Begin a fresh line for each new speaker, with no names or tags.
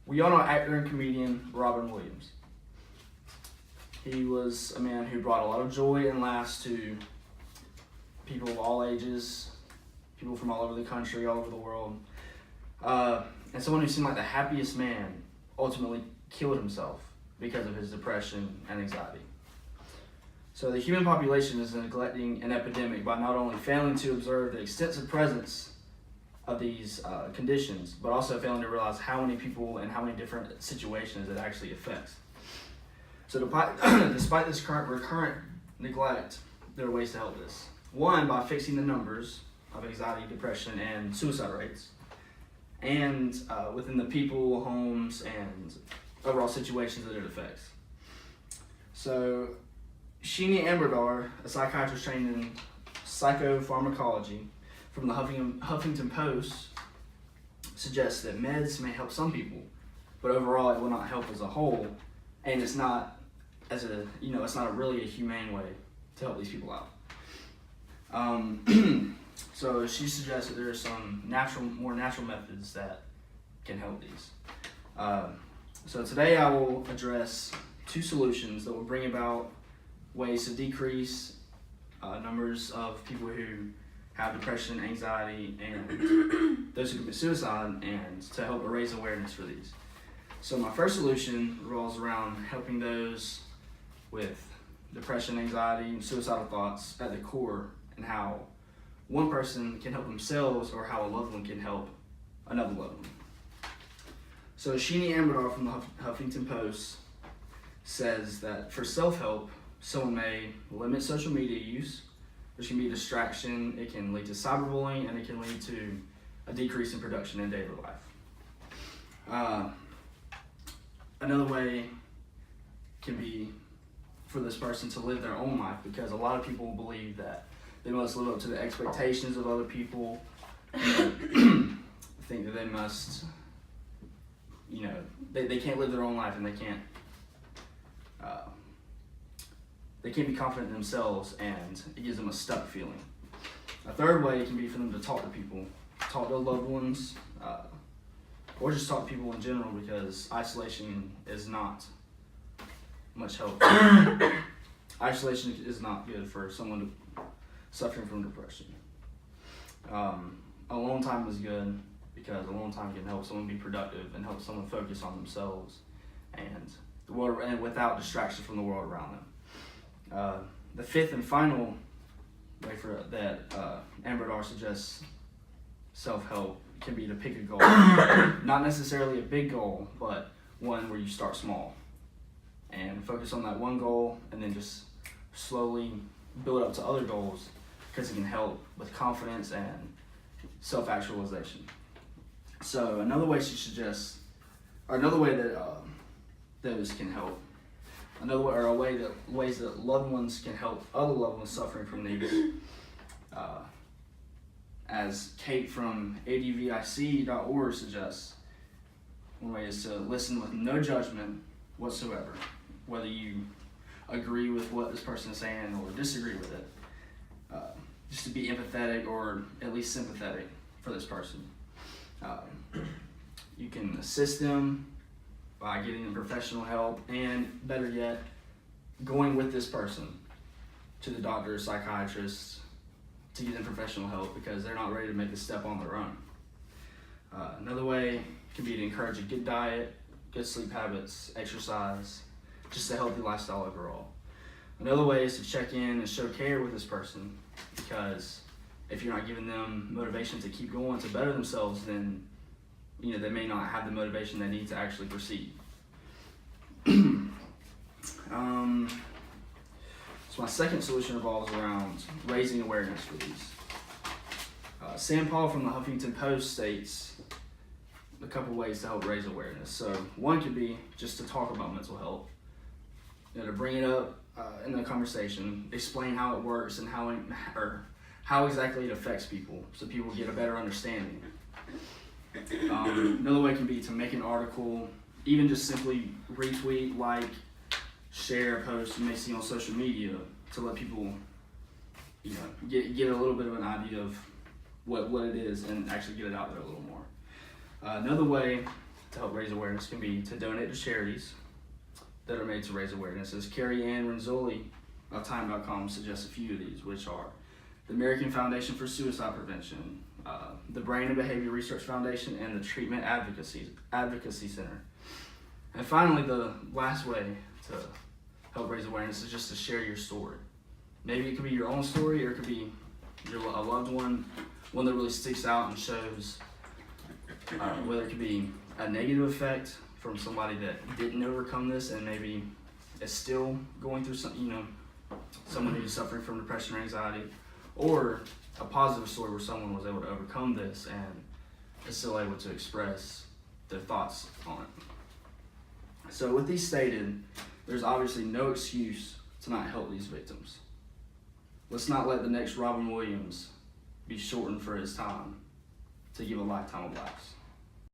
We all know actor and comedian Robin Williams. He was a man who brought a lot of joy and laughs to people of all ages, people from all over the country, all over the world. And someone who seemed like the happiest man ultimately killed himself because of his depression and anxiety. So the human population is neglecting an epidemic by not only failing to observe the extensive presence of these conditions, but also failing to realize how many people and how many different situations it actually affects. So despite this recurrent neglect, there are ways to help this. One, by fixing the numbers of anxiety, depression, and suicide rates, and within the people, homes, and overall situations that it affects. So Sheenie Amberdar, a psychiatrist trained in psychopharmacology from the Huffington Post, suggests that meds may help some people, but overall it will not help as a whole, and it's not it's not really a humane way to help these people out. So she suggests that there are some more natural methods that can help these. So today I will address two solutions that will bring about ways to decrease numbers of people who have depression, anxiety, and those who commit suicide, and to help raise awareness for these. So my first solution revolves around helping those with depression, anxiety, and suicidal thoughts at the core, and how one person can help themselves or how a loved one can help another loved one. So Sheenie Amberdar from the Huffington Post says that for self-help, someone may limit social media use, which can be a distraction, it can lead to cyberbullying, and it can lead to a decrease in production in daily life. Another way can be for this person to live their own life, because a lot of people believe that they must live up to the expectations of other people. Think that they must, they can't live their own life, and they can't be confident in themselves, and it gives them a stuck feeling. A third way can be for them to talk to people, talk to loved ones, or just talk to people in general, because isolation is not much help. Isolation is not good for someone suffering from depression. Alone time is good, because alone time can help someone be productive and help someone focus on themselves and the world, and without distraction from the world around them. The fifth and final way that Amberdar suggests self-help can be to pick a goal. Not necessarily a big goal, but one where you start small and focus on that one goal, and then just slowly build up to other goals, because it can help with confidence and self-actualization. So another way she suggests, or another way that those can help, ways that loved ones can help other loved ones suffering from these, as Kate from advic.org suggests, one way is to listen with no judgment whatsoever, whether you agree with what this person is saying or disagree with it, just to be empathetic or at least sympathetic for this person. You can assist them by getting them professional help, and better yet, going with this person to the doctor or psychiatrist to get them professional help, because they're not ready to make a step on their own. Another way can be to encourage a good diet, good sleep habits, exercise, just a healthy lifestyle overall. Another way is to check in and show care with this person, because if you're not giving them motivation to keep going, to better themselves, then they may not have the motivation they need to actually proceed. So my second solution revolves around raising awareness for these. Sam Paul from the Huffington Post states a couple ways to help raise awareness. So one could be just to talk about mental health, to bring it up in the conversation, explain how it works and how exactly it affects people, so people get a better understanding. Another way can be to make an article, even just simply retweet, like, share a post you may see on social media, to let people get a little bit of an idea of what it is, and actually get it out there a little more. Another way to help raise awareness can be to donate to charities that are made to raise awareness. As Carrie Ann Renzulli of Time.com suggests a few of these, which are the American Foundation for Suicide Prevention, the Brain and Behavior Research Foundation, and the Treatment Advocacy Center. And finally, the last way to help raise awareness is just to share your story. Maybe it could be your own story, or it could be a loved one that really sticks out and shows whether it could be a negative effect from somebody that didn't overcome this and maybe is still going through something, someone who's suffering from depression or anxiety, or a positive story where someone was able to overcome this and is still able to express their thoughts on it. So with these stated, there's obviously no excuse to not help these victims. Let's not let the next Robin Williams be shortened for his time to give a lifetime of laughs.